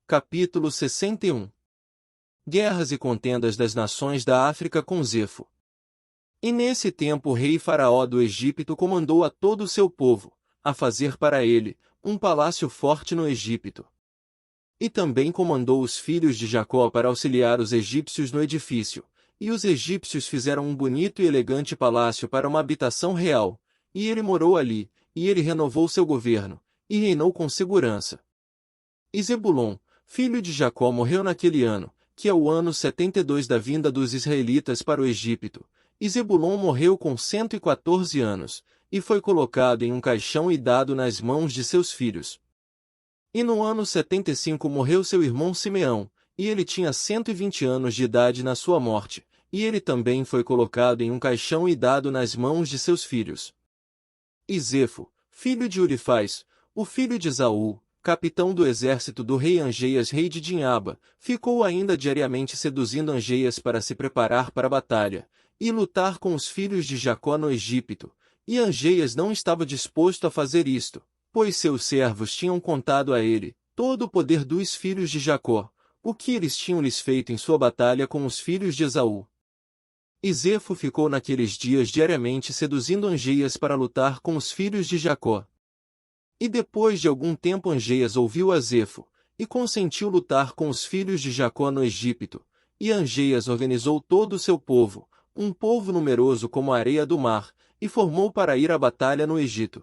Capítulo 61. Guerras e contendas das nações da África com Zefo. E nesse tempo o rei Faraó do Egito comandou a todo o seu povo, a fazer para ele, um palácio forte no Egito. E também comandou os filhos de Jacó para auxiliar os egípcios no edifício, e os egípcios fizeram um bonito e elegante palácio para uma habitação real, e ele morou ali, e ele renovou seu governo, e reinou com segurança. E Zebulon, filho de Jacó, morreu naquele ano, que é o ano 72 da vinda dos israelitas para o Egito, e Zebulon morreu com 114 anos, e foi colocado em um caixão e dado nas mãos de seus filhos. E no ano 75 morreu seu irmão Simeão, e ele tinha 120 anos de idade na sua morte, e ele também foi colocado em um caixão e dado nas mãos de seus filhos. E Zefo, filho de Urifás, o filho de Esaú, capitão do exército do rei Angeias, rei de Dinhaba, ficou ainda diariamente seduzindo Angeias para se preparar para a batalha, e lutar com os filhos de Jacó no Egito, e Angeias não estava disposto a fazer isto, pois seus servos tinham contado a ele todo o poder dos filhos de Jacó, o que eles tinham lhes feito em sua batalha com os filhos de Esaú. E Zefo ficou naqueles dias diariamente seduzindo Angeias para lutar com os filhos de Jacó. E depois de algum tempo Angeias ouviu a Zefo, e consentiu lutar com os filhos de Jacó no Egito, e Angeias organizou todo o seu povo, um povo numeroso como a areia do mar, e formou para ir à batalha no Egito.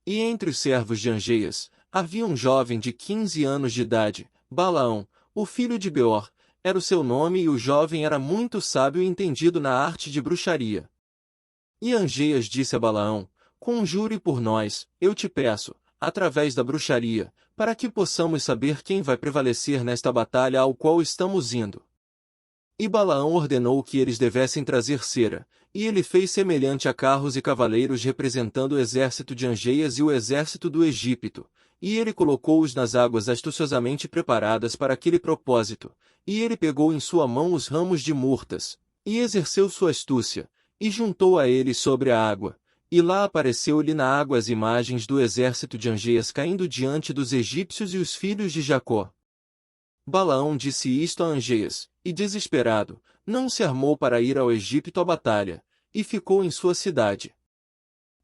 E entre os servos de Angeias, havia um jovem de 15 anos de idade, Balaão, o filho de Beor, era o seu nome, e o jovem era muito sábio e entendido na arte de bruxaria. E Angeias disse a Balaão: conjure por nós, eu te peço, através da bruxaria, para que possamos saber quem vai prevalecer nesta batalha ao qual estamos indo. E Balaão ordenou que eles devessem trazer cera, e ele fez semelhante a carros e cavaleiros representando o exército de Angeias e o exército do Egito, e ele colocou-os nas águas astuciosamente preparadas para aquele propósito, e ele pegou em sua mão os ramos de murtas, e exerceu sua astúcia, e juntou a eles sobre a água. E lá apareceu-lhe na água as imagens do exército de Angeias caindo diante dos egípcios e os filhos de Jacó. Balaão disse isto a Angeias, e desesperado, não se armou para ir ao Egito à batalha, e ficou em sua cidade.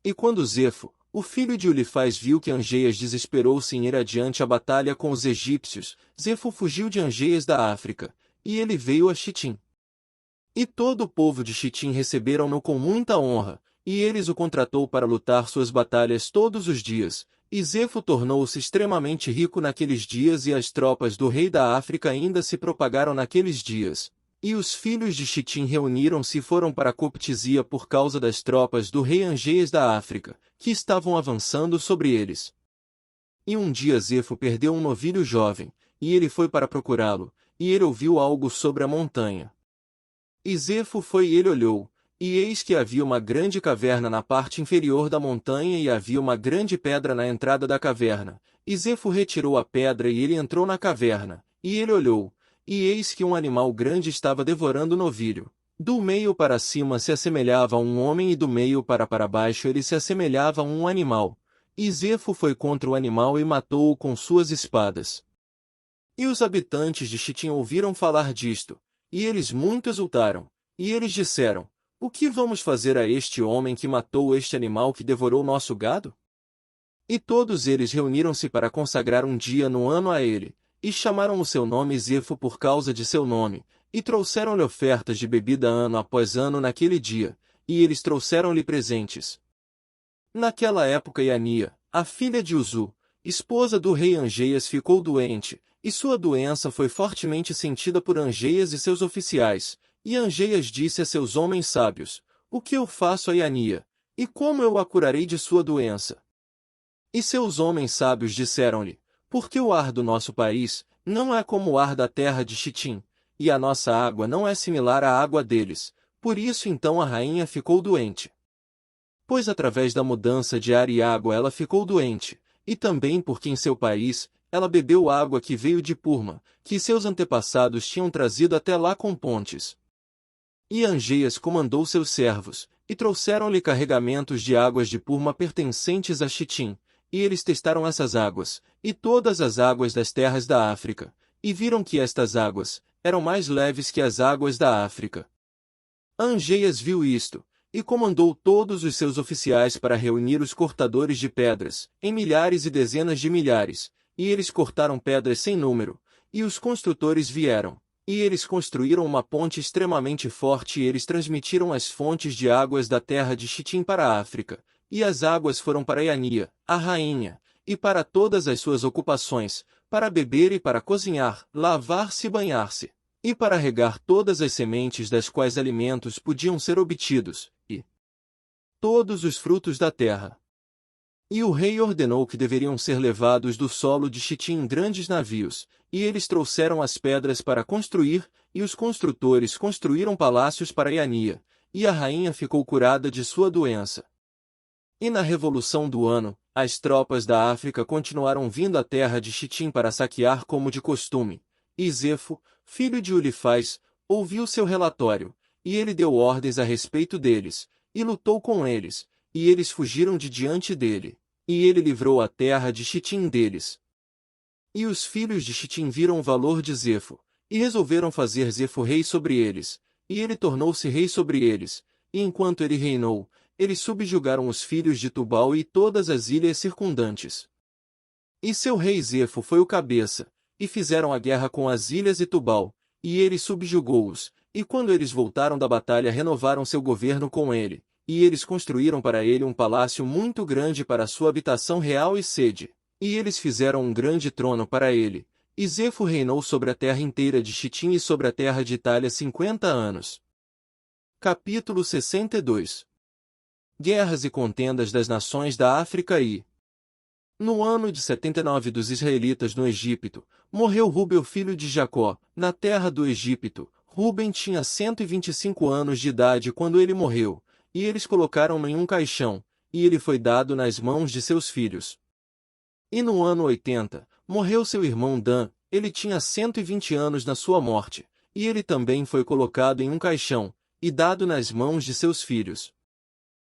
E quando Zefo, o filho de Urifás, viu que Angeias desesperou-se em ir adiante à batalha com os egípcios, Zefo fugiu de Angeias da África, e ele veio a Chitim. E todo o povo de Chitim receberam-no com muita honra, e eles o contratou para lutar suas batalhas todos os dias, e Zefo tornou-se extremamente rico naqueles dias, e as tropas do rei da África ainda se propagaram naqueles dias. E os filhos de Chitim reuniram-se e foram para Coptizia por causa das tropas do rei Angeias da África, que estavam avançando sobre eles. E um dia Zefo perdeu um novilho jovem, e ele foi para procurá-lo, e ele ouviu algo sobre a montanha. E Zefo foi e ele olhou, e eis que havia uma grande caverna na parte inferior da montanha, e havia uma grande pedra na entrada da caverna. E Zefo retirou a pedra e ele entrou na caverna, e ele olhou, e eis que um animal grande estava devorando o novilho. Do meio para cima se assemelhava a um homem, e do meio para baixo ele se assemelhava a um animal. E Zefo foi contra o animal e matou-o com suas espadas. E os habitantes de Chitim ouviram falar disto, e eles muito exultaram, e eles disseram: o que vamos fazer a este homem que matou este animal que devorou nosso gado? E todos eles reuniram-se para consagrar um dia no ano a ele, e chamaram o seu nome Zefo por causa de seu nome, e trouxeram-lhe ofertas de bebida ano após ano naquele dia, e eles trouxeram-lhe presentes. Naquela época Iania, a filha de Uzu, esposa do rei Angeias, ficou doente, e sua doença foi fortemente sentida por Angeias e seus oficiais. E Angeias disse a seus homens sábios: o que eu faço a Iania? E como eu a curarei de sua doença? E seus homens sábios disseram-lhe: porque o ar do nosso país não é como o ar da terra de Chitim, e a nossa água não é similar à água deles, por isso então a rainha ficou doente. Pois através da mudança de ar e água ela ficou doente, e também porque em seu país ela bebeu água que veio de Purma, que seus antepassados tinham trazido até lá com pontes. E Angeias comandou seus servos, e trouxeram-lhe carregamentos de águas de Purma pertencentes a Chitim, e eles testaram essas águas, e todas as águas das terras da África, e viram que estas águas eram mais leves que as águas da África. Angeias viu isto, e comandou todos os seus oficiais para reunir os cortadores de pedras, em milhares e dezenas de milhares, e eles cortaram pedras sem número, e os construtores vieram, e eles construíram uma ponte extremamente forte e eles transmitiram as fontes de águas da terra de Chitim para a África, e as águas foram para Eania, a rainha, e para todas as suas ocupações, para beber e para cozinhar, lavar-se e banhar-se, e para regar todas as sementes das quais alimentos podiam ser obtidos, e todos os frutos da terra. E o rei ordenou que deveriam ser levados do solo de Chitim em grandes navios, e eles trouxeram as pedras para construir, e os construtores construíram palácios para Eania, e a rainha ficou curada de sua doença. E na Revolução do Ano, as tropas da África continuaram vindo à terra de Chitim para saquear como de costume, e Zefo, filho de Ulifaz, ouviu seu relatório, e ele deu ordens a respeito deles, e lutou com eles, e eles fugiram de diante dele, e ele livrou a terra de Chitim deles. E os filhos de Chitim viram o valor de Zefo, e resolveram fazer Zefo rei sobre eles, e ele tornou-se rei sobre eles, e enquanto ele reinou, eles subjugaram os filhos de Tubal e todas as ilhas circundantes. E seu rei Zefo foi o cabeça, e fizeram a guerra com as ilhas e Tubal, e ele subjugou-os, e quando eles voltaram da batalha renovaram seu governo com ele, e eles construíram para ele um palácio muito grande para sua habitação real e sede, e eles fizeram um grande trono para ele, e Zefo reinou sobre a terra inteira de Chitim e sobre a terra de Itália 50 anos. Capítulo 62. Guerras e contendas das nações da África. E no ano de 79 dos israelitas no Egito, morreu Rubem filho de Jacó, na terra do Egito. Rubem tinha 125 anos de idade quando ele morreu, e eles colocaram-no em um caixão, e ele foi dado nas mãos de seus filhos. E no ano 80, morreu seu irmão Dan, ele tinha 120 anos na sua morte, e ele também foi colocado em um caixão, e dado nas mãos de seus filhos.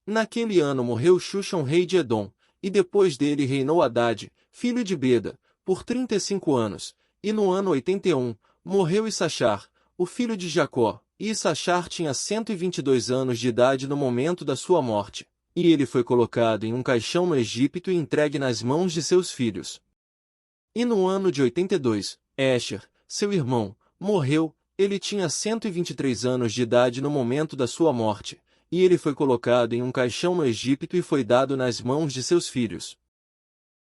Naquele ano morreu Xuxão rei de Edom, e depois dele reinou Hadade, filho de Beda, por 35 anos, e no ano 81, morreu Isachar, o filho de Jacó, e Isachar tinha 122 anos de idade no momento da sua morte, e ele foi colocado em um caixão no Egito e entregue nas mãos de seus filhos. E no ano de 82, Escher, seu irmão, morreu, ele tinha 123 anos de idade no momento da sua morte, e ele foi colocado em um caixão no Egito e foi dado nas mãos de seus filhos.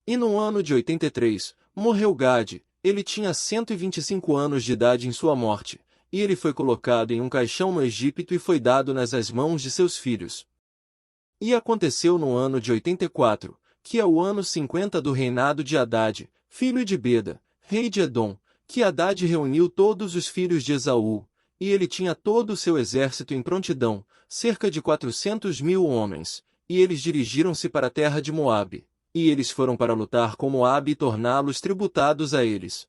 E no ano de 83, morreu Gade, ele tinha 125 anos de idade em sua morte, e ele foi colocado em um caixão no Egito e foi dado nas mãos de seus filhos. E aconteceu no ano de 84, que é o ano 50 do reinado de Hadade, filho de Beda, rei de Edom, que Hadade reuniu todos os filhos de Esaú, e ele tinha todo o seu exército em prontidão, cerca de 400.000 homens, e eles dirigiram-se para a terra de Moabe, e eles foram para lutar com Moabe e torná-los tributados a eles.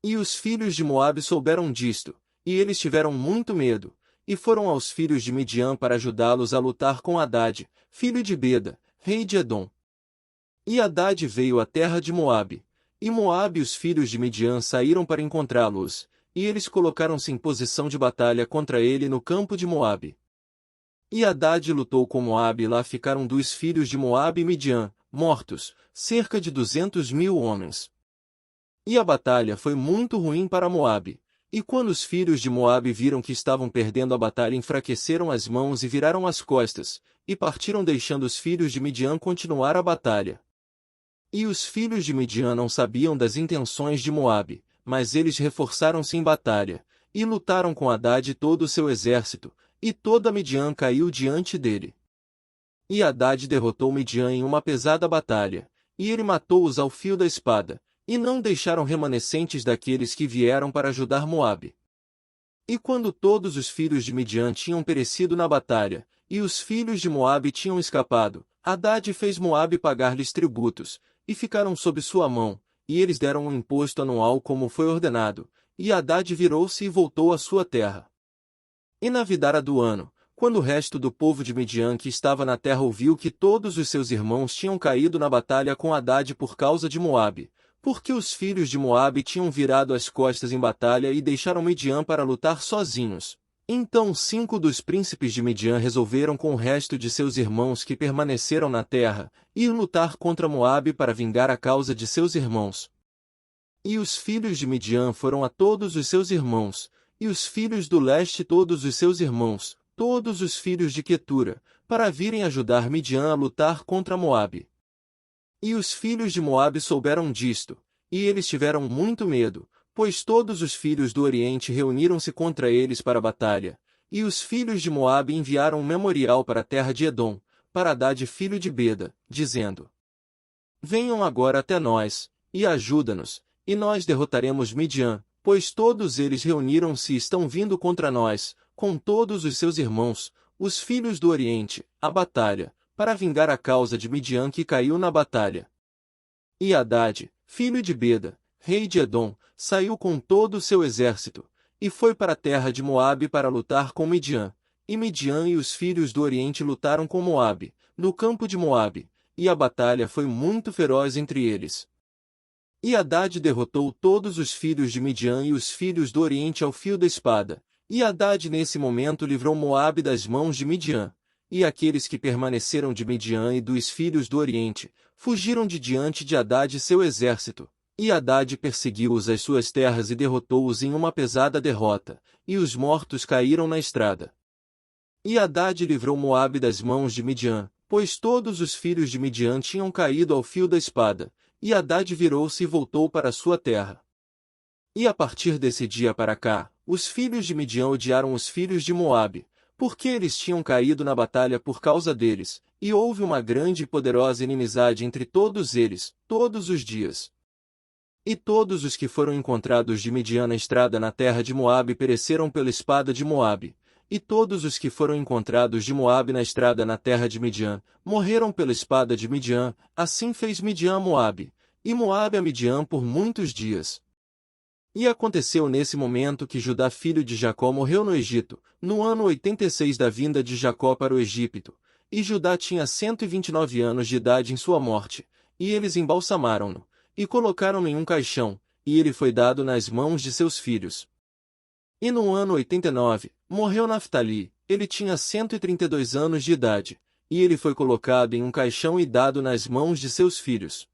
E os filhos de Moabe souberam disto, e eles tiveram muito medo, e foram aos filhos de Midian para ajudá-los a lutar com Hadade, filho de Beda, rei de Edom. E Hadade veio à terra de Moabe, e Moabe e os filhos de Midian saíram para encontrá-los, e eles colocaram-se em posição de batalha contra ele no campo de Moabe. E Hadade lutou com Moabe e lá ficaram dos filhos de Moabe e Midian, mortos, cerca de 200.000 homens. E a batalha foi muito ruim para Moabe, e quando os filhos de Moabe viram que estavam perdendo a batalha enfraqueceram as mãos e viraram as costas, e partiram deixando os filhos de Midian continuar a batalha. E os filhos de Midian não sabiam das intenções de Moabe, mas eles reforçaram-se em batalha, e lutaram com Hadade e todo o seu exército, e toda Midian caiu diante dele. E Hadade derrotou Midian em uma pesada batalha, e ele matou-os ao fio da espada, e não deixaram remanescentes daqueles que vieram para ajudar Moabe. E quando todos os filhos de Midian tinham perecido na batalha, e os filhos de Moabe tinham escapado, Hadade fez Moabe pagar-lhes tributos, e ficaram sob sua mão, e eles deram um imposto anual como foi ordenado, e Hadade virou-se e voltou à sua terra. E na vidara do ano, Quando o resto do povo de Midian que estava na terra ouviu que todos os seus irmãos tinham caído na batalha com Hadade por causa de Moabe, porque os filhos de Moabe tinham virado as costas em batalha e deixaram Midian para lutar sozinhos, então 5 dos príncipes de Midian resolveram com o resto de seus irmãos que permaneceram na terra, ir lutar contra Moabe para vingar a causa de seus irmãos. E os filhos de Midian foram a todos os seus irmãos, e os filhos do leste todos os seus irmãos, todos os filhos de Quetura, para virem ajudar Midian a lutar contra Moabe. E os filhos de Moabe souberam disto, e eles tiveram muito medo, pois todos os filhos do Oriente reuniram-se contra eles para a batalha, e os filhos de Moabe enviaram um memorial para a terra de Edom, para Hadade filho de Beda, dizendo: Venham agora até nós, e ajuda-nos, e nós derrotaremos Midian, pois todos eles reuniram-se e estão vindo contra nós, com todos os seus irmãos, os filhos do Oriente, à batalha, para vingar a causa de Midian que caiu na batalha. E Hadade, filho de Beda, rei de Edom, saiu com todo o seu exército, e foi para a terra de Moabe para lutar com Midian. E Midian e os filhos do Oriente lutaram com Moabe, no campo de Moabe, e a batalha foi muito feroz entre eles. E Hadade derrotou todos os filhos de Midian e os filhos do Oriente ao fio da espada, e Hadade nesse momento livrou Moabe das mãos de Midian, e aqueles que permaneceram de Midian e dos filhos do Oriente, fugiram de diante de Hadade seu exército, e Hadade perseguiu-os às suas terras e derrotou-os em uma pesada derrota, e os mortos caíram na estrada. E Hadade livrou Moabe das mãos de Midian, pois todos os filhos de Midian tinham caído ao fio da espada, e Hadade virou-se e voltou para sua terra. E a partir desse dia para cá, os filhos de Midian odiaram os filhos de Moabe, porque eles tinham caído na batalha por causa deles, e houve uma grande e poderosa inimizade entre todos eles, todos os dias. E todos os que foram encontrados de Midian na estrada na terra de Moabe pereceram pela espada de Moabe, e todos os que foram encontrados de Moabe na estrada na terra de Midian, morreram pela espada de Midian, assim fez Midian a Moabe, e Moabe a Midian por muitos dias. E aconteceu nesse momento que Judá filho de Jacó morreu no Egito, no ano 86 da vinda de Jacó para o Egito, e Judá tinha 129 anos de idade em sua morte, e eles embalsamaram-no, e colocaram-no em um caixão, e ele foi dado nas mãos de seus filhos. E no ano 89, morreu Naftali, ele tinha 132 anos de idade, e ele foi colocado em um caixão e dado nas mãos de seus filhos.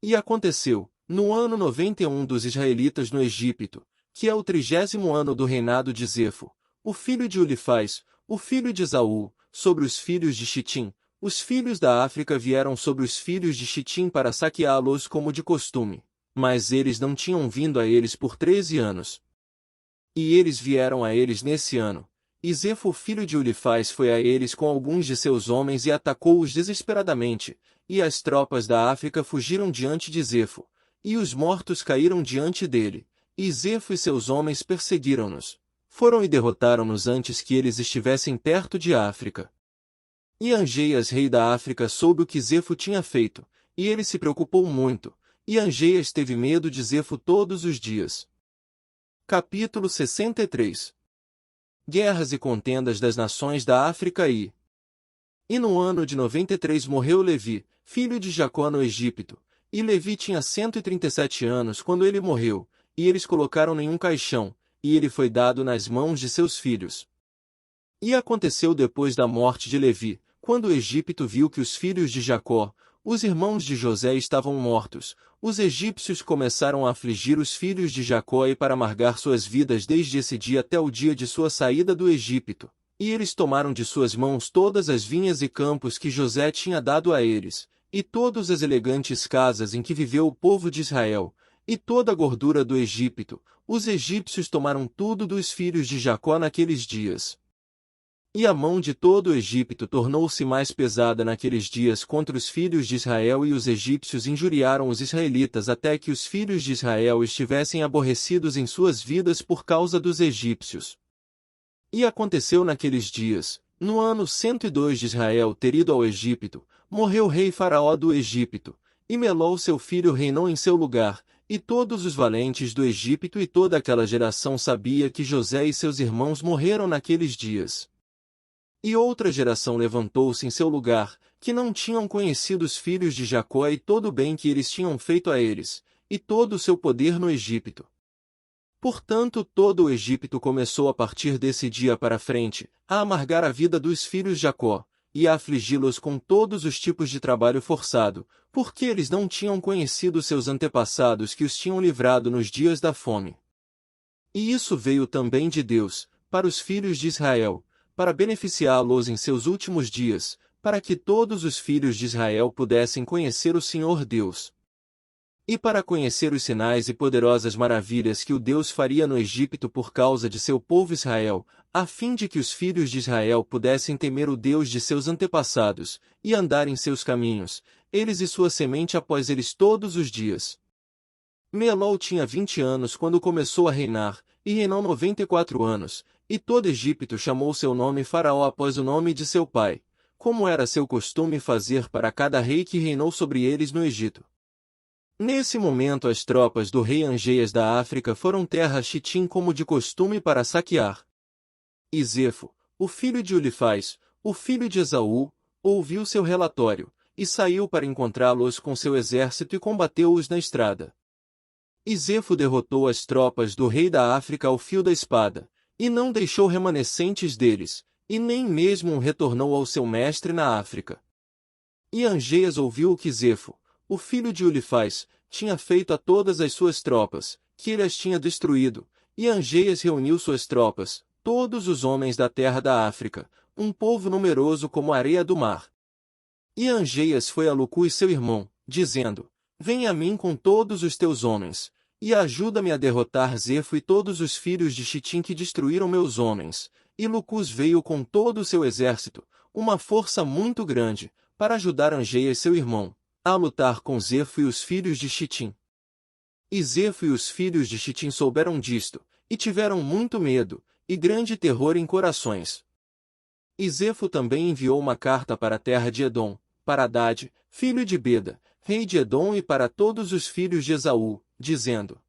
E aconteceu, no ano 91 dos israelitas no Egito, que é o 30º ano do reinado de Zefo, o filho de Ulifaz, o filho de Esaú, sobre os filhos de Chitim, os filhos da África vieram sobre os filhos de Chitim para saqueá-los como de costume, mas eles não tinham vindo a eles por 13 anos. E eles vieram a eles nesse ano, e Zefo filho de Ulifaz foi a eles com alguns de seus homens e atacou-os desesperadamente, e as tropas da África fugiram diante de Zefo, e os mortos caíram diante dele, e Zefo e seus homens perseguiram-nos. Foram e derrotaram-nos antes que eles estivessem perto de África. E Angeias rei da África soube o que Zefo tinha feito, e ele se preocupou muito, e Angeias teve medo de Zefo todos os dias. Capítulo 63. Guerras e contendas das nações da África. E no ano de 93 morreu Levi, filho de Jacó no Egito, e Levi tinha 137 anos quando ele morreu, e eles colocaram-no em um caixão, e ele foi dado nas mãos de seus filhos. E aconteceu depois da morte de Levi, quando o Egito viu que os filhos de Jacó, os irmãos de José estavam mortos, os egípcios começaram a afligir os filhos de Jacó e para amargar suas vidas desde esse dia até o dia de sua saída do Egito. E eles tomaram de suas mãos todas as vinhas e campos que José tinha dado a eles, e todas as elegantes casas em que viveu o povo de Israel, e toda a gordura do Egito. Os egípcios tomaram tudo dos filhos de Jacó naqueles dias. E a mão de todo o Egito tornou-se mais pesada naqueles dias contra os filhos de Israel, e os egípcios injuriaram os israelitas até que os filhos de Israel estivessem aborrecidos em suas vidas por causa dos egípcios. E aconteceu naqueles dias, no ano 102 de Israel ter ido ao Egito, morreu o rei Faraó do Egito, e Melol seu filho reinou em seu lugar, e todos os valentes do Egito e toda aquela geração sabia que José e seus irmãos morreram naqueles dias. E outra geração levantou-se em seu lugar, que não tinham conhecido os filhos de Jacó e todo o bem que eles tinham feito a eles, e todo o seu poder no Egito. Portanto, todo o Egito começou a partir desse dia para frente, a amargar a vida dos filhos de Jacó, e a afligi-los com todos os tipos de trabalho forçado, porque eles não tinham conhecido seus antepassados que os tinham livrado nos dias da fome. E isso veio também de Deus, para os filhos de Israel, para beneficiá-los em seus últimos dias, para que todos os filhos de Israel pudessem conhecer o Senhor Deus. E para conhecer os sinais e poderosas maravilhas que o Deus faria no Egito por causa de seu povo Israel, a fim de que os filhos de Israel pudessem temer o Deus de seus antepassados, e andar em seus caminhos, eles e sua semente após eles todos os dias. Melol tinha 20 anos quando começou a reinar, e reinou 94 anos, e todo Egito chamou seu nome Faraó após o nome de seu pai, como era seu costume fazer para cada rei que reinou sobre eles no Egito. Nesse momento as tropas do rei Angeias da África foram terra Chitim como de costume para saquear. E Zefo, o filho de Ulifaz, o filho de Esaú, ouviu seu relatório, e saiu para encontrá-los com seu exército e combateu-os na estrada. E Zefo derrotou as tropas do rei da África ao fio da espada, e não deixou remanescentes deles, e nem mesmo retornou ao seu mestre na África. E Angeias ouviu o que Zefo, o filho de Ulifaz, tinha feito a todas as suas tropas, que ele as tinha destruído, e Angeias reuniu suas tropas, todos os homens da terra da África, um povo numeroso como a areia do mar. E Angeias foi a Lucus seu irmão, dizendo, vem a mim com todos os teus homens, e ajuda-me a derrotar Zefo e todos os filhos de Chitim que destruíram meus homens. E Lucus veio com todo o seu exército, uma força muito grande, para ajudar Angeias seu irmão, a lutar com Zefo e os filhos de Chitim. E Zefo e os filhos de Chitim souberam disto, e tiveram muito medo, e grande terror em corações. E Zefo também enviou uma carta para a terra de Edom, para Hadade, filho de Beda, rei de Edom e para todos os filhos de Esaú, dizendo,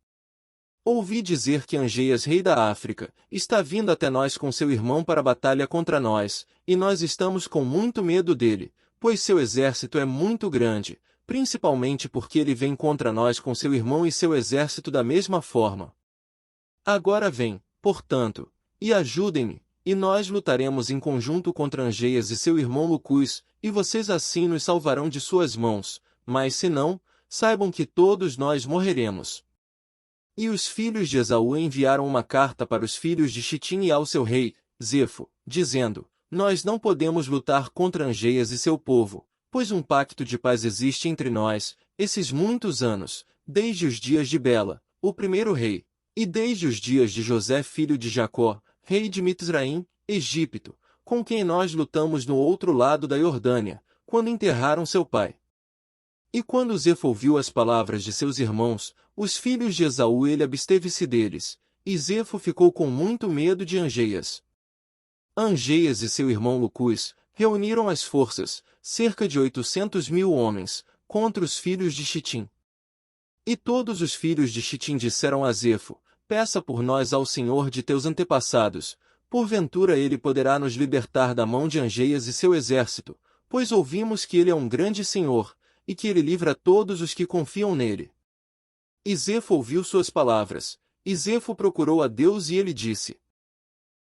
ouvi dizer que Angeias, rei da África, está vindo até nós com seu irmão para a batalha contra nós, e nós estamos com muito medo dele, pois seu exército é muito grande, principalmente porque ele vem contra nós com seu irmão e seu exército da mesma forma. Agora vem, portanto, e ajudem-me, e nós lutaremos em conjunto contra Angeias e seu irmão Lucus, e vocês assim nos salvarão de suas mãos, mas se não, saibam que todos nós morreremos. E os filhos de Esaú enviaram uma carta para os filhos de Chitim e ao seu rei, Zefo, dizendo, nós não podemos lutar contra Angeias e seu povo, pois um pacto de paz existe entre nós, esses muitos anos, desde os dias de Bela, o primeiro rei, e desde os dias de José filho de Jacó, rei de Mitzraim, Egito, com quem nós lutamos no outro lado da Jordânia, quando enterraram seu pai. E quando Zefo ouviu as palavras de seus irmãos, os filhos de Esaú, ele absteve-se deles, e Zefo ficou com muito medo de Angeias. Angeias e seu irmão Lucus reuniram as forças, cerca de 800.000 homens, contra os filhos de Chitim. E todos os filhos de Chitim disseram a Zefo, peça por nós ao Senhor de teus antepassados, porventura ele poderá nos libertar da mão de Angeias e seu exército, pois ouvimos que ele é um grande Senhor, e que ele livra todos os que confiam nele. E Zefo ouviu suas palavras, e Zefo procurou a Deus e ele disse,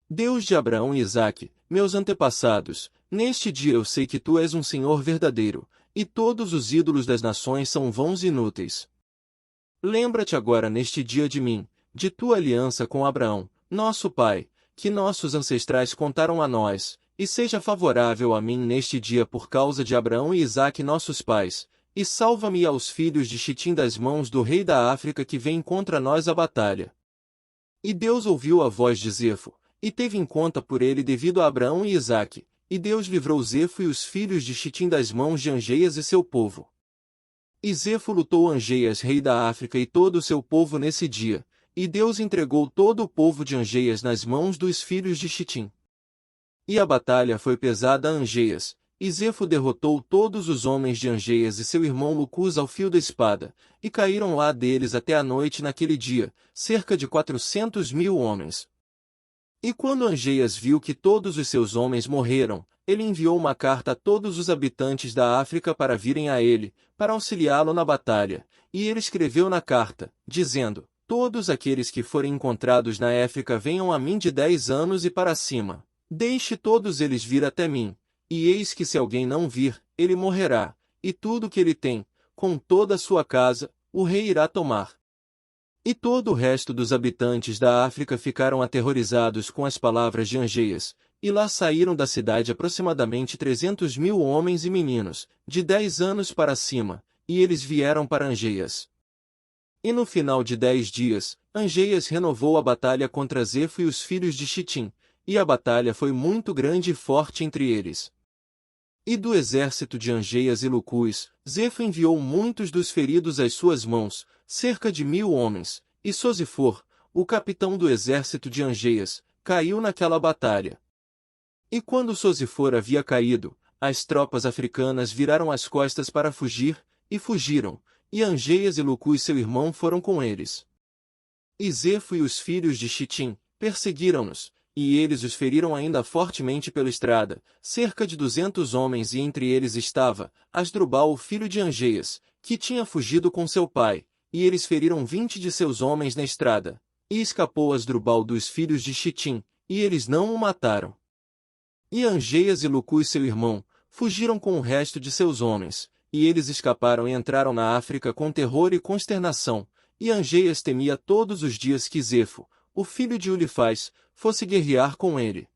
Deus de Abraão e Isaque, meus antepassados, neste dia eu sei que tu és um Senhor verdadeiro, e todos os ídolos das nações são vãos e inúteis. Lembra-te agora neste dia de mim, de tua aliança com Abraão, nosso pai, que nossos ancestrais contaram a nós, e seja favorável a mim neste dia por causa de Abraão e Isaque nossos pais, e salva-me aos filhos de Chitim das mãos do rei da África que vem contra nós à batalha. E Deus ouviu a voz de Zefo, e teve em conta por ele devido a Abraão e Isaque, e Deus livrou Zefo e os filhos de Chitim das mãos de Angeias e seu povo. E Zefo lutou Angeias, rei da África, e todo o seu povo nesse dia, e Deus entregou todo o povo de Angeias nas mãos dos filhos de Chitim. E a batalha foi pesada a Angeias, e Zefo derrotou todos os homens de Angeias e seu irmão Lucus ao fio da espada, e caíram lá deles até a noite naquele dia, cerca de 400.000 homens. E quando Angeias viu que todos os seus homens morreram, ele enviou uma carta a todos os habitantes da África para virem a ele, para auxiliá-lo na batalha. E ele escreveu na carta, dizendo: todos aqueles que forem encontrados na África venham a mim de 10 anos e para cima. Deixe todos eles vir até mim. E eis que se alguém não vir, ele morrerá, e tudo que ele tem, com toda a sua casa, o rei irá tomar. E todo o resto dos habitantes da África ficaram aterrorizados com as palavras de Angeias, e lá saíram da cidade aproximadamente 300.000 homens e meninos, de 10 anos para cima, e eles vieram para Angeias. E no final de 10 dias, Angeias renovou a batalha contra Zefo e os filhos de Chitim, e a batalha foi muito grande e forte entre eles. E do exército de Angeias e Lucus, Zefo enviou muitos dos feridos às suas mãos, cerca de 1.000 homens, e Sosifor, o capitão do exército de Angeias, caiu naquela batalha. E quando Sosifor havia caído, as tropas africanas viraram as costas para fugir, e fugiram, e Angeias e Lucus seu irmão foram com eles. E Zefo e os filhos de Chitim perseguiram-nos, e eles os feriram ainda fortemente pela estrada, cerca de 200 homens, e entre eles estava Asdrubal, o filho de Angeias, que tinha fugido com seu pai, e eles feriram 20 de seus homens na estrada. E escapou Asdrubal dos filhos de Chitim, e eles não o mataram. E Angeias e Lucus seu irmão, fugiram com o resto de seus homens, e eles escaparam e entraram na África com terror e consternação, e Angeias temia todos os dias que Zefo, o filho de Ulifaz, fosse guerrear com ele.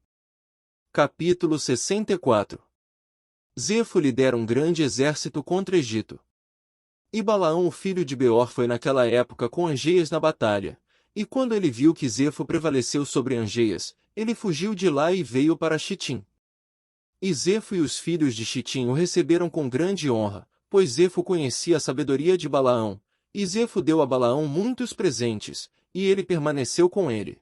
Capítulo 64. Zefo lidera um grande exército contra Egito. E Balaão, o filho de Beor, foi naquela época com Angeias na batalha, e quando ele viu que Zefo prevaleceu sobre Angeias, ele fugiu de lá e veio para Chitim. E Zefo e os filhos de Chitim o receberam com grande honra, pois Zefo conhecia a sabedoria de Balaão, e Zefo deu a Balaão muitos presentes, e ele permaneceu com ele.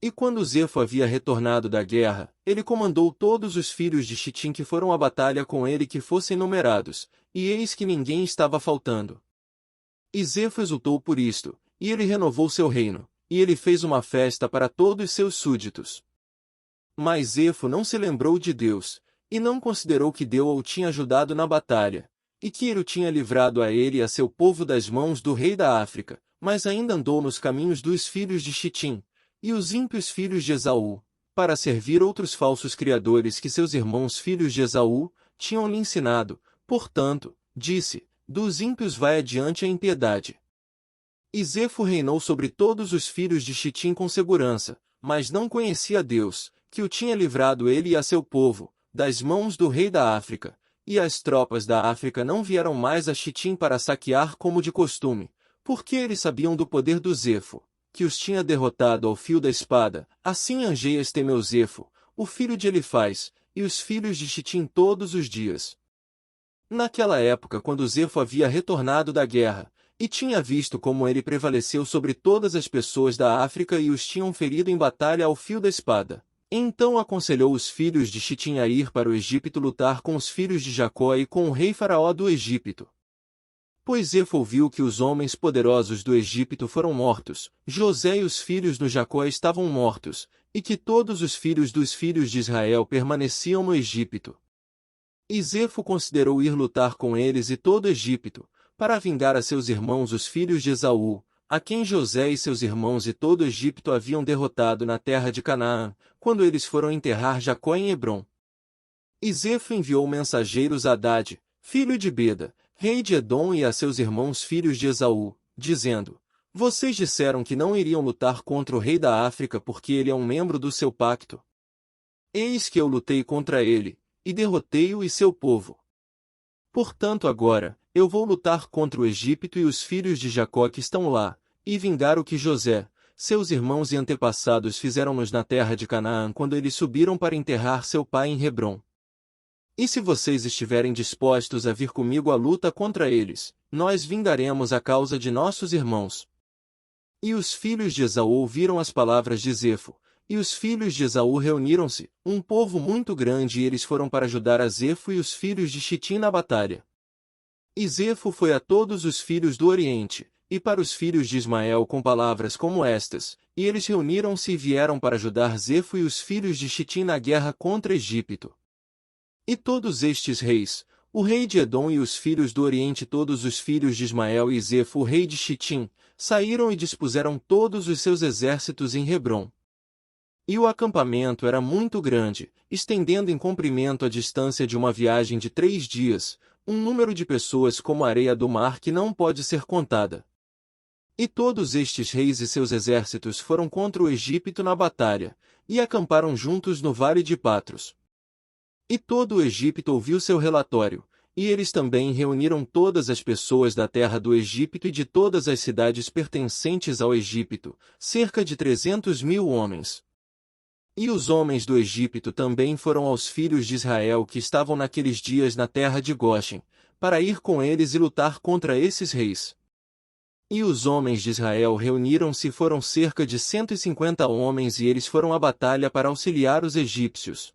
E quando Zefo havia retornado da guerra, ele comandou todos os filhos de Chitim que foram à batalha com ele que fossem numerados, e eis que ninguém estava faltando. E Zefo exultou por isto, e ele renovou seu reino, e ele fez uma festa para todos seus súditos. Mas Zefo não se lembrou de Deus, e não considerou que Deus o tinha ajudado na batalha, e que ele o tinha livrado a ele e a seu povo das mãos do rei da África, mas ainda andou nos caminhos dos filhos de Chitim, e os ímpios filhos de Esaú, para servir outros falsos criadores que seus irmãos filhos de Esaú tinham lhe ensinado. Portanto, disse, dos ímpios vai adiante a impiedade. E Zefo reinou sobre todos os filhos de Chitim com segurança, mas não conhecia Deus, que o tinha livrado ele e a seu povo, das mãos do rei da África, e as tropas da África não vieram mais a Chitim para saquear como de costume, porque eles sabiam do poder do Zefo, que os tinha derrotado ao fio da espada. Assim Angeias temeu Zefo, o filho de Elifaz, e os filhos de Chitim todos os dias. Naquela época, quando Zefo havia retornado da guerra, e tinha visto como ele prevaleceu sobre todas as pessoas da África e os tinham ferido em batalha ao fio da espada, então aconselhou os filhos de Chitim a ir para o Egito lutar com os filhos de Jacó e com o rei Faraó do Egito. Pois Zefo viu que os homens poderosos do Egito foram mortos, José e os filhos do Jacó estavam mortos, e que todos os filhos dos filhos de Israel permaneciam no Egito. E Zefo considerou ir lutar com eles e todo o Egito, para vingar a seus irmãos os filhos de Esaú, a quem José e seus irmãos e todo o Egito haviam derrotado na terra de Canaã, quando eles foram enterrar Jacó em Hebrom. E Zefo enviou mensageiros a Hadade, filho de Beda, rei de Edom, e a seus irmãos filhos de Esaú, dizendo: vocês disseram que não iriam lutar contra o rei da África porque ele é um membro do seu pacto. Eis que eu lutei contra ele, e derrotei-o e seu povo. Portanto agora, eu vou lutar contra o Egito e os filhos de Jacó que estão lá, e vingar o que José, seus irmãos e antepassados fizeram-nos na terra de Canaã quando eles subiram para enterrar seu pai em Hebrom. E se vocês estiverem dispostos a vir comigo à luta contra eles, nós vingaremos a causa de nossos irmãos. E os filhos de Esaú ouviram as palavras de Zefo, e os filhos de Esaú reuniram-se, um povo muito grande, e eles foram para ajudar a Zefo e os filhos de Chitim na batalha. E Zefo foi a todos os filhos do Oriente, e para os filhos de Ismael com palavras como estas, e eles reuniram-se e vieram para ajudar Zefo e os filhos de Chitim na guerra contra Egipto. E todos estes reis, o rei de Edom e os filhos do Oriente, todos os filhos de Ismael e Zefo o rei de Chitim, saíram e dispuseram todos os seus exércitos em Hebrom. E o acampamento era muito grande, estendendo em comprimento a distância de uma viagem de 3 dias, um número de pessoas como a areia do mar que não pode ser contada. E todos estes reis e seus exércitos foram contra o Egito na batalha, e acamparam juntos no vale de Patros. E todo o Egito ouviu seu relatório, e eles também reuniram todas as pessoas da terra do Egito e de todas as cidades pertencentes ao Egito, cerca de 300.000 homens. E os homens do Egito também foram aos filhos de Israel que estavam naqueles dias na terra de Goshen, para ir com eles e lutar contra esses reis. E os homens de Israel reuniram-se e foram cerca de 150 homens e eles foram à batalha para auxiliar os egípcios.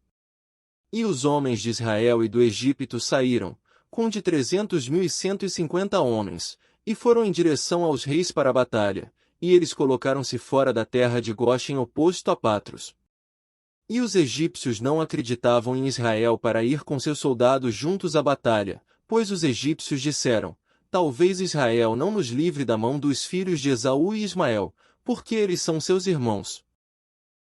E os homens de Israel e do Egito saíram, com de 300.000 e 150 homens, e foram em direção aos reis para a batalha, e eles colocaram-se fora da terra de Goshen oposto a Patros. E os egípcios não acreditavam em Israel para ir com seus soldados juntos à batalha, pois os egípcios disseram: talvez Israel não nos livre da mão dos filhos de Esaú e Ismael, porque eles são seus irmãos.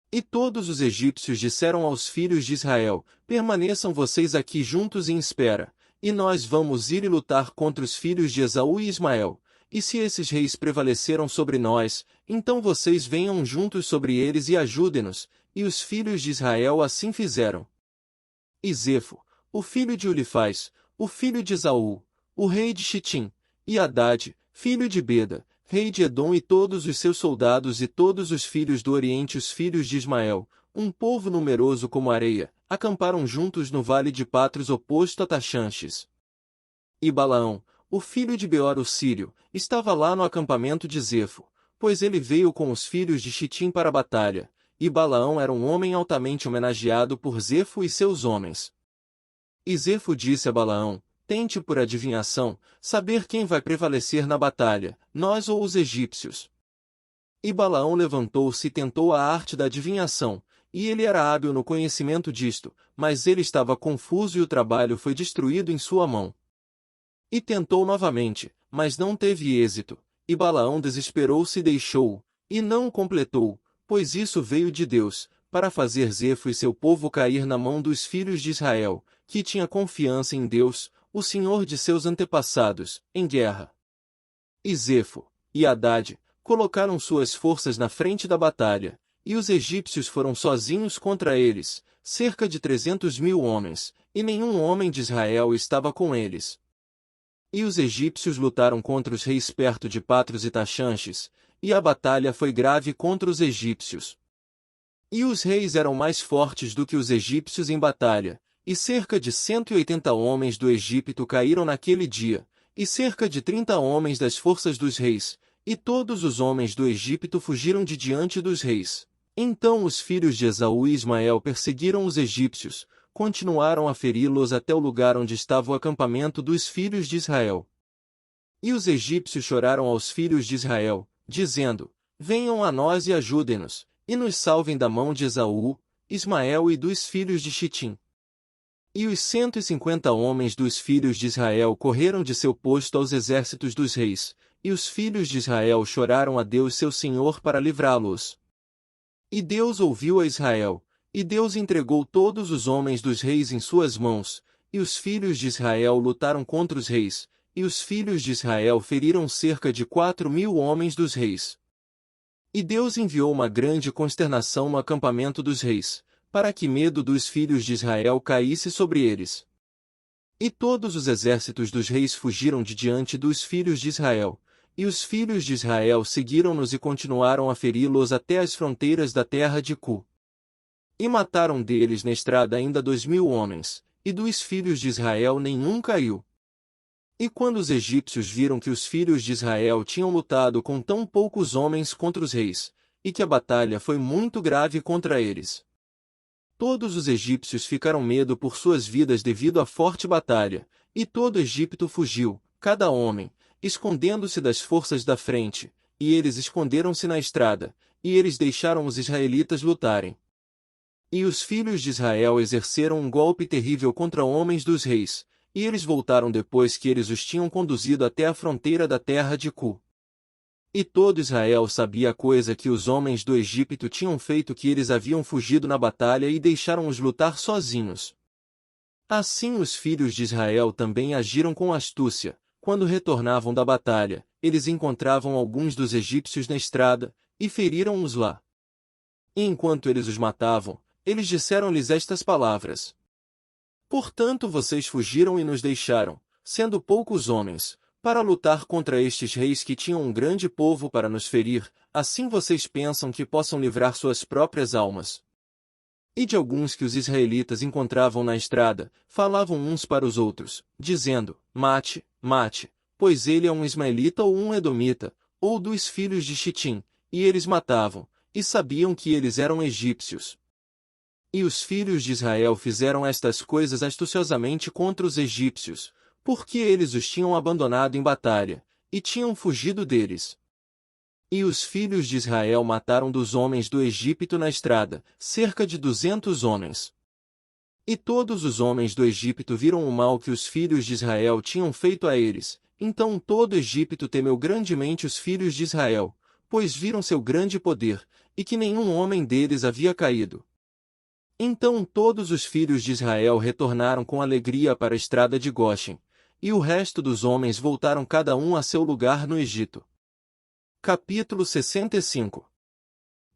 E todos os egípcios disseram aos filhos de Israel: permaneçam vocês aqui juntos em espera, e nós vamos ir e lutar contra os filhos de Esaú e Ismael, e se esses reis prevaleceram sobre nós, então vocês venham juntos sobre eles e ajudem-nos. E os filhos de Israel assim fizeram. E Zefo, o filho de Ulifaz, o filho de Esaú, o rei de Chitim, e Hadade, filho de Beda, rei de Edom, e todos os seus soldados e todos os filhos do Oriente, os filhos de Ismael, um povo numeroso como a areia, acamparam juntos no vale de Patros oposto a Taxanches. E Balaão, o filho de Beor o sírio, estava lá no acampamento de Zefo, pois ele veio com os filhos de Chitim para a batalha, e Balaão era um homem altamente homenageado por Zefo e seus homens. E Zefo disse a Balaão: tente por adivinhação, saber quem vai prevalecer na batalha, nós ou os egípcios. E Balaão levantou-se e tentou a arte da adivinhação, e ele era hábil no conhecimento disto, mas ele estava confuso e o trabalho foi destruído em sua mão. E tentou novamente, mas não teve êxito, e Balaão desesperou-se e deixou-o, e não o completou, pois isso veio de Deus, para fazer Zefo e seu povo cair na mão dos filhos de Israel, que tinha confiança em Deus, o Senhor de seus antepassados, em guerra. E Zefo e Hadade colocaram suas forças na frente da batalha, e os egípcios foram sozinhos contra eles, cerca de 300.000 homens, e nenhum homem de Israel estava com eles. E os egípcios lutaram contra os reis perto de Patros e Taxanches, e a batalha foi grave contra os egípcios. E os reis eram mais fortes do que os egípcios em batalha, e cerca de 180 homens do Egito caíram naquele dia, e cerca de 30 homens das forças dos reis, e todos os homens do Egito fugiram de diante dos reis. Então os filhos de Esaú e Ismael perseguiram os egípcios, continuaram a feri-los até o lugar onde estava o acampamento dos filhos de Israel. E os egípcios choraram aos filhos de Israel, dizendo: venham a nós e ajudem-nos, e nos salvem da mão de Esaú, Ismael e dos filhos de Chitim. E os 150 homens dos filhos de Israel correram de seu posto aos exércitos dos reis, e os filhos de Israel choraram a Deus seu Senhor para livrá-los. E Deus ouviu a Israel, e Deus entregou todos os homens dos reis em suas mãos, e os filhos de Israel lutaram contra os reis, e os filhos de Israel feriram cerca de 4.000 homens dos reis. E Deus enviou uma grande consternação no acampamento dos reis, para que medo dos filhos de Israel caísse sobre eles. E todos os exércitos dos reis fugiram de diante dos filhos de Israel, e os filhos de Israel seguiram-nos e continuaram a feri-los até as fronteiras da terra de Cu. E mataram deles na estrada ainda 2.000 homens, e dos filhos de Israel nenhum caiu. E quando os egípcios viram que os filhos de Israel tinham lutado com tão poucos homens contra os reis, e que a batalha foi muito grave contra eles, todos os egípcios ficaram medo por suas vidas devido à forte batalha, e todo o Egito fugiu, cada homem, escondendo-se das forças da frente, e eles esconderam-se na estrada, e eles deixaram os israelitas lutarem. E os filhos de Israel exerceram um golpe terrível contra homens dos reis, e eles voltaram depois que eles os tinham conduzido até a fronteira da terra de Cu. E todo Israel sabia a coisa que os homens do Egito tinham feito, que eles haviam fugido na batalha e deixaram-os lutar sozinhos. Assim os filhos de Israel também agiram com astúcia. Quando retornavam da batalha, eles encontravam alguns dos egípcios na estrada, e feriram-os lá. E enquanto eles os matavam, eles disseram-lhes estas palavras: Portanto vocês fugiram e nos deixaram, sendo poucos homens, para lutar contra estes reis que tinham um grande povo para nos ferir. Assim vocês pensam que possam livrar suas próprias almas. E de alguns que os israelitas encontravam na estrada, falavam uns para os outros, dizendo: Mate, mate, pois ele é um ismaelita ou um edomita, ou dos filhos de Chitim. E eles matavam, e sabiam que eles eram egípcios. E os filhos de Israel fizeram estas coisas astuciosamente contra os egípcios, porque eles os tinham abandonado em batalha, e tinham fugido deles. E os filhos de Israel mataram dos homens do Egito na estrada, cerca de 200 homens. E todos os homens do Egito viram o mal que os filhos de Israel tinham feito a eles. Então todo o Egito temeu grandemente os filhos de Israel, pois viram seu grande poder, e que nenhum homem deles havia caído. Então todos os filhos de Israel retornaram com alegria para a estrada de Goshen, e o resto dos homens voltaram cada um a seu lugar no Egito. Capítulo 65.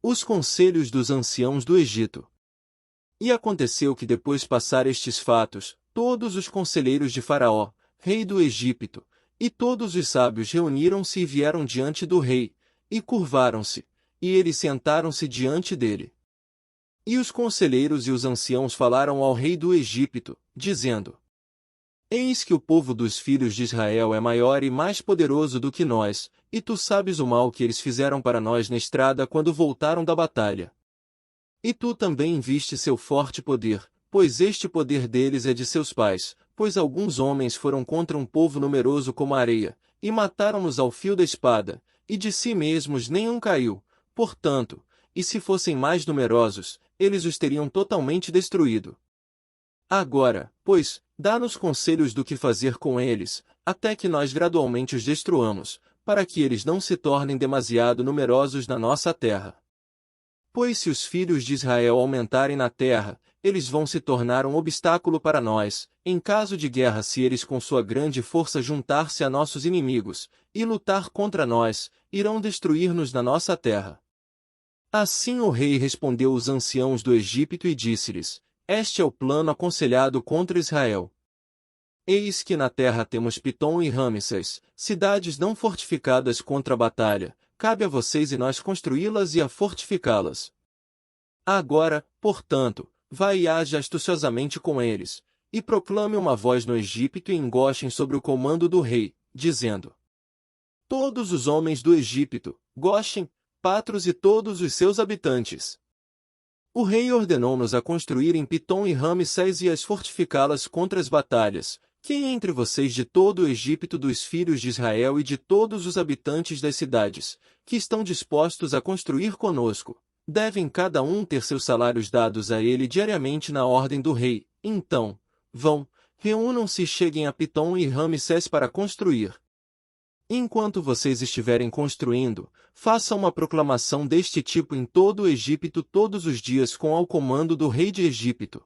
Os conselhos dos anciãos do Egito. E aconteceu que depois passar estes fatos, todos os conselheiros de Faraó, rei do Egito, e todos os sábios reuniram-se e vieram diante do rei, e curvaram-se, e eles sentaram-se diante dele. E os conselheiros e os anciãos falaram ao rei do Egito, dizendo: Eis que o povo dos filhos de Israel é maior e mais poderoso do que nós, e tu sabes o mal que eles fizeram para nós na estrada quando voltaram da batalha. E tu também viste seu forte poder, pois este poder deles é de seus pais, pois alguns homens foram contra um povo numeroso como a areia, e mataram-nos ao fio da espada, e de si mesmos nenhum caiu. Portanto, e se fossem mais numerosos, eles os teriam totalmente destruído. Agora, pois, dá-nos conselhos do que fazer com eles, até que nós gradualmente os destruamos, para que eles não se tornem demasiado numerosos na nossa terra. Pois se os filhos de Israel aumentarem na terra, eles vão se tornar um obstáculo para nós, em caso de guerra, se eles com sua grande força juntar-se a nossos inimigos, e lutar contra nós, irão destruir-nos na nossa terra. Assim o rei respondeu aos anciãos do Egito e disse-lhes: Este é o plano aconselhado contra Israel. Eis que na terra temos Pitom e Ramsés, cidades não fortificadas contra a batalha. Cabe a vocês e nós construí-las e a fortificá-las. Agora, portanto, vai e age astuciosamente com eles, e proclame uma voz no Egito e em Goshen sobre o comando do rei, dizendo: Todos os homens do Egito, Goshen, Patros e todos os seus habitantes. O rei ordenou-nos a construir em Pitom e Ramsés e as fortificá-las contra as batalhas. Quem entre vocês de todo o Egito dos filhos de Israel e de todos os habitantes das cidades, que estão dispostos a construir conosco, devem cada um ter seus salários dados a ele diariamente na ordem do rei. Então, vão, reúnam-se e cheguem a Pitom e Ramsés para construir. Enquanto vocês estiverem construindo, façam uma proclamação deste tipo em todo o Egito todos os dias com ao comando do rei de Egito.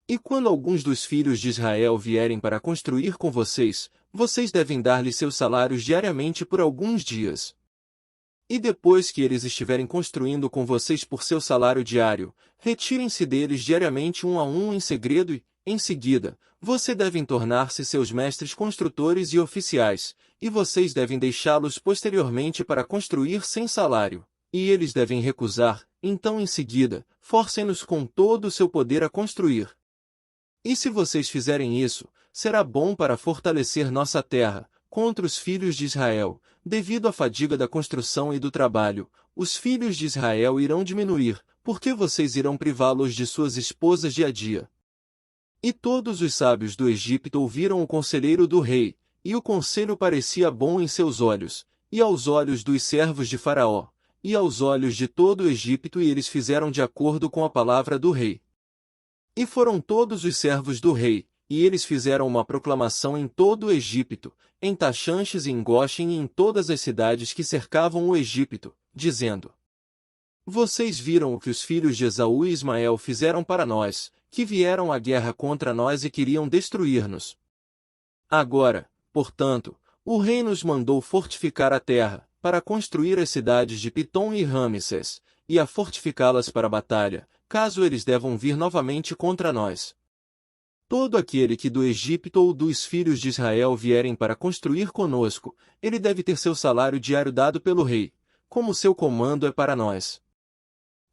E quando alguns dos filhos de Israel vierem para construir com vocês, vocês devem dar-lhes seus salários diariamente por alguns dias. E depois que eles estiverem construindo com vocês por seu salário diário, retirem-se deles diariamente um a um em segredo e, em seguida, vocês devem tornar-se seus mestres construtores e oficiais, e vocês devem deixá-los posteriormente para construir sem salário. E eles devem recusar, então em seguida, forcem-nos com todo o seu poder a construir. E se vocês fizerem isso, será bom para fortalecer nossa terra, contra os filhos de Israel. Devido à fadiga da construção e do trabalho, os filhos de Israel irão diminuir, porque vocês irão privá-los de suas esposas dia a dia. E todos os sábios do Egito ouviram o conselheiro do rei, e o conselho parecia bom em seus olhos, e aos olhos dos servos de Faraó, e aos olhos de todo o Egito, e eles fizeram de acordo com a palavra do rei. E foram todos os servos do rei, e eles fizeram uma proclamação em todo o Egito, em Taxanches e em Goshen e em todas as cidades que cercavam o Egito, dizendo: Vocês viram o que os filhos de Esaú e Ismael fizeram para nós, que vieram à guerra contra nós e queriam destruir-nos. Agora, portanto, o rei nos mandou fortificar a terra, para construir as cidades de Pitom e Ramsés, e a fortificá-las para a batalha, caso eles devam vir novamente contra nós. Todo aquele que do Egito ou dos filhos de Israel vierem para construir conosco, ele deve ter seu salário diário dado pelo rei, como seu comando é para nós.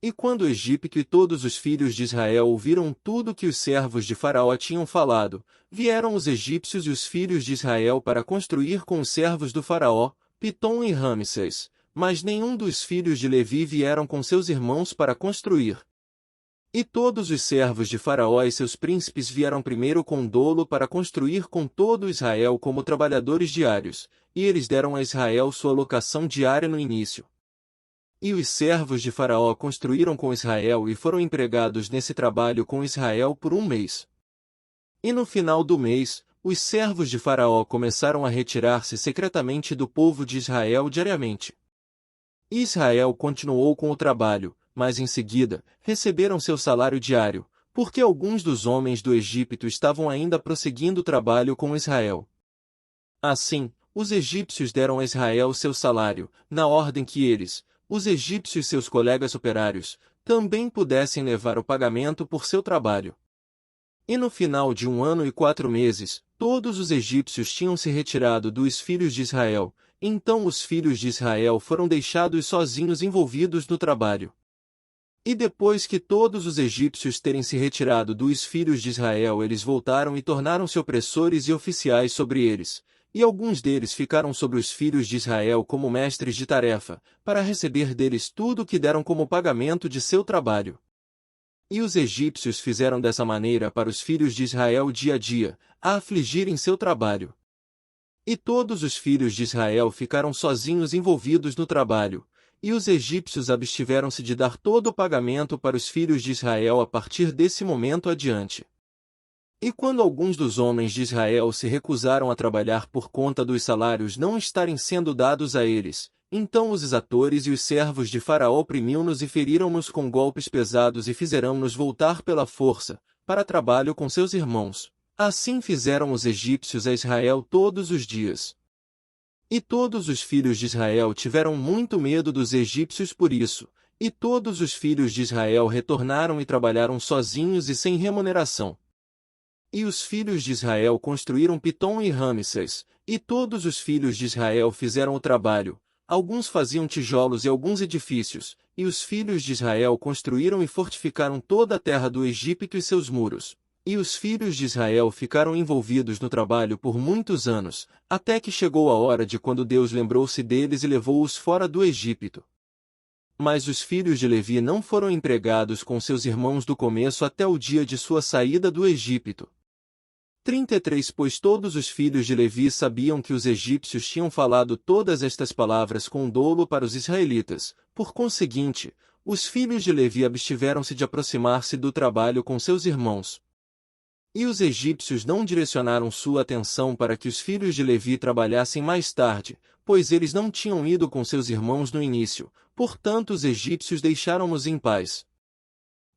E quando o Egito e todos os filhos de Israel ouviram tudo que os servos de Faraó tinham falado, vieram os egípcios e os filhos de Israel para construir com os servos do Faraó, Pitom e Ramsés, mas nenhum dos filhos de Levi vieram com seus irmãos para construir. E todos os servos de Faraó e seus príncipes vieram primeiro com dolo para construir com todo Israel como trabalhadores diários, e eles deram a Israel sua locação diária no início. E os servos de Faraó construíram com Israel e foram empregados nesse trabalho com Israel por 1 mês. E no final do mês, os servos de Faraó começaram a retirar-se secretamente do povo de Israel diariamente. E Israel continuou com o trabalho, mas em seguida, receberam seu salário diário, porque alguns dos homens do Egito estavam ainda prosseguindo o trabalho com Israel. Assim, os egípcios deram a Israel seu salário, na ordem que eles, os egípcios e seus colegas operários, também pudessem levar o pagamento por seu trabalho. E no final de 1 ano e 4 meses, todos os egípcios tinham se retirado dos filhos de Israel, então os filhos de Israel foram deixados sozinhos envolvidos no trabalho. E depois que todos os egípcios terem se retirado dos filhos de Israel, eles voltaram e tornaram-se opressores e oficiais sobre eles, e alguns deles ficaram sobre os filhos de Israel como mestres de tarefa, para receber deles tudo o que deram como pagamento de seu trabalho. E os egípcios fizeram dessa maneira para os filhos de Israel dia a dia, a afligirem seu trabalho. E todos os filhos de Israel ficaram sozinhos envolvidos no trabalho, e os egípcios abstiveram-se de dar todo o pagamento para os filhos de Israel a partir desse momento adiante. E quando alguns dos homens de Israel se recusaram a trabalhar por conta dos salários não estarem sendo dados a eles, então os exatores e os servos de Faraó oprimiam-nos e feriram-nos com golpes pesados e fizeram-nos voltar pela força, para trabalho com seus irmãos. Assim fizeram os egípcios a Israel todos os dias. E todos os filhos de Israel tiveram muito medo dos egípcios por isso, e todos os filhos de Israel retornaram e trabalharam sozinhos e sem remuneração. E os filhos de Israel construíram Pitom e Ramsés, e todos os filhos de Israel fizeram o trabalho, alguns faziam tijolos e alguns edifícios, e os filhos de Israel construíram e fortificaram toda a terra do Egito e seus muros. E os filhos de Israel ficaram envolvidos no trabalho por muitos anos, até que chegou a hora de quando Deus lembrou-se deles e levou-os fora do Egito. Mas os filhos de Levi não foram empregados com seus irmãos do começo até o dia de sua saída do Egito. 33 Pois todos os filhos de Levi sabiam que os egípcios tinham falado todas estas palavras com dolo para os israelitas, por conseguinte, os filhos de Levi abstiveram-se de aproximar-se do trabalho com seus irmãos. E os egípcios não direcionaram sua atenção para que os filhos de Levi trabalhassem mais tarde, pois eles não tinham ido com seus irmãos no início, portanto os egípcios deixaram-nos em paz.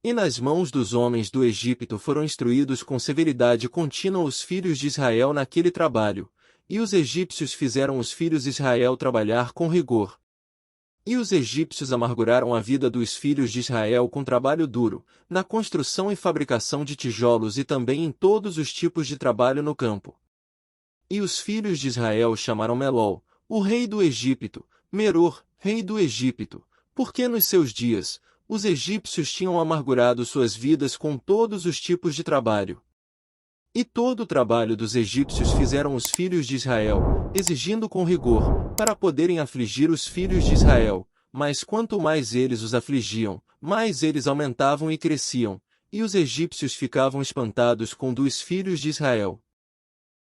E nas mãos dos homens do Egito foram instruídos com severidade contínua os filhos de Israel naquele trabalho, e os egípcios fizeram os filhos de Israel trabalhar com rigor. E os egípcios amarguraram a vida dos filhos de Israel com trabalho duro, na construção e fabricação de tijolos e também em todos os tipos de trabalho no campo. E os filhos de Israel chamaram Melol, o rei do Egito, Meror, rei do Egito, porque nos seus dias, os egípcios tinham amargurado suas vidas com todos os tipos de trabalho. E todo o trabalho dos egípcios fizeram os filhos de Israel, exigindo com rigor, para poderem afligir os filhos de Israel, mas quanto mais eles os afligiam, mais eles aumentavam e cresciam, e os egípcios ficavam espantados com dos filhos de Israel.